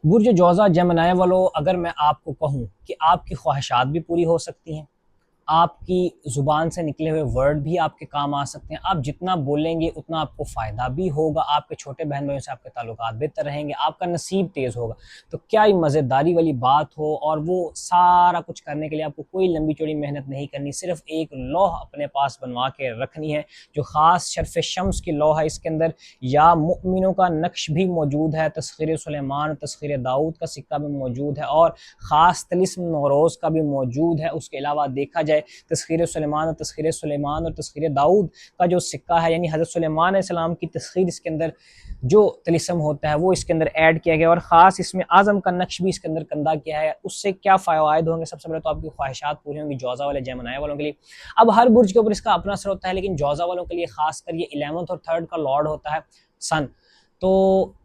बुर्ज जौज़ा Gemini वालों, अगर मैं आपको कहूँ कि आपकी ख्वाहिशात भी पूरी हो सकती हैं, आपकी ज़ुबान से निकले हुए वर्ड भी आपके काम आ सकते हैं। आप जितना बोलेंगे उतना आपको फ़ायदा भी होगा, आपके छोटे बहन-भाइयों से आपके ताल्लुकात बेहतर रहेंगे, आपका नसीब तेज़ होगा। तो क्या ही मज़ेदारी वाली बात हो, और वो सारा कुछ करने के लिए आपको कोई लंबी-चौड़ी मेहनत नहीं करनी, सिर्फ़ एक लौह अपने पास बनवा के रखनी है, जो ख़ास शर्फ़ शम्स की लौह है। इसके अंदर या मुमिनों का नक्श भी मौजूद है, तस्ख़ीर सुलेमान, तस्ख़ीर दाऊद का सिक्का भी मौजूद है, और ख़ास तिलिस्म नौरोज़ का भी मौजूद है। उसके अलावा देखा जाए तस्ख़ीर सुलेमान और तस्ख़ीर दाऊद का जो सिक्का है, यानी हज़रत सुलेमान अलैहिस्सलाम की तस्ख़ीर, इसके अंदर जो तिलिस्म होता है वो इसके अंदर ऐड किया गया, और ख़ास इसमें आज़म का नक्श भी इसके अंदर कंदा किया है। उससे क्या फ़वाइद होंगे? सबसे पहले तो आपकी ख्वाहिशात पूरी होंगी जौज़ा वाले जेमिनी वालों के लिए। अब हर बुर्ज के ऊपर इसका अपना असर होता है, लेकिन जौज़ा वालों के लिए ख़ासकर ये 11th और 3rd का लॉर्ड होता है सन। तो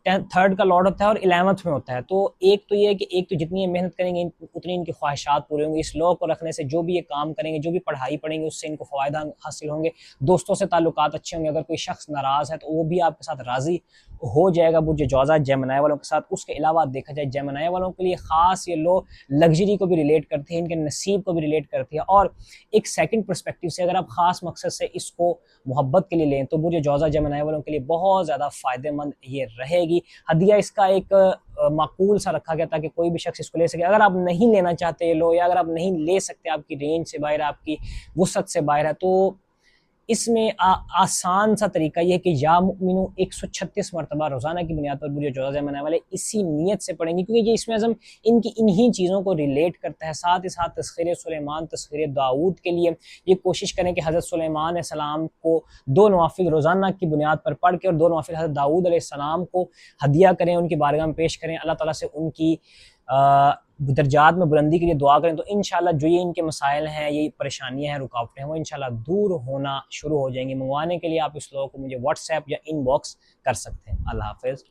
थर्ड का लॉर्ड होता है और 11th में होता है। तो एक तो ये है कि एक तो जितनी ये मेहनत करेंगे उतनी इनकी ख्वाहिशात पूरी होंगी। इस लॉ को रखने से जो भी ये काम करेंगे, जो भी पढ़ाई पढ़ेंगे, उससे इनको फ़वायदा हासिल होंगे। दोस्तों से ताल्लुकात अच्छे होंगे। अगर कोई शख्स नाराज़ है तो वो भी आपके साथ राज़ी हो जाएगा बुर्ज जौज़ा जेमिनी वालों के साथ। उसके अलावा देखा जाए जेमिनी वालों के लिए ख़ास ये लॉ लग्जरी को भी रिलेट करती है, इनके नसीब को भी रिलेट करती है। और एक सेकंड पर्सपेक्टिव से अगर आप ख़ास मकसद से इसको मोहब्बत के लिए लें तो बुर्ज जौज़ा जेमिनी वालों के लिए बहुत ज़्यादा फ़ायदेमंद ये रहेगी। हदिया इसका एक माकूल सा रखा गया ताकि कोई भी शख्स इसको ले सके। अगर आप नहीं लेना चाहते ये लो, या अगर आप नहीं ले सकते, आपकी रेंज से बाहर है, आपकी वुसअत से बाहर है, तो इसमें आसान सा तरीका ये है कि या मुमिनू 136 मरतबा रोज़ाना की बुनियाद पर बुर्ज जौज़ा जेमिनी वाले इसी नीयत से पढ़ेंगे, क्योंकि ये इसमें अज़म इनकी इन्हीं चीज़ों को रिलेट करता है। साथ ही साथ तस्ख़ीर सुलेमान, तस्ख़ीर दाऊद के लिए ये कोशिश करें कि हज़रत सुलेमान अलैहिस्सलाम को 2 नवाफ़िल रोज़ाना की बुनियाद पर पढ़ के और 2 नवाफ़िल हज़रत दाऊद अलैहिस्सलाम को हदिया करें, उनकी बारगाह में पेश करें, अल्लाह ताला से उनकी दर्जात में बुलंदी के लिए दुआ करें। तो इंशाल्लाह जो ये इनके मसाइल हैं, ये परेशानियाँ हैं, रुकावटें हैं, वो इंशाल्लाह दूर होना शुरू हो जाएंगी। मंगवाने के लिए आप इस लोगों को मुझे व्हाट्सएप या इनबॉक्स कर सकते हैं। अल्लाह हाफ़िज़।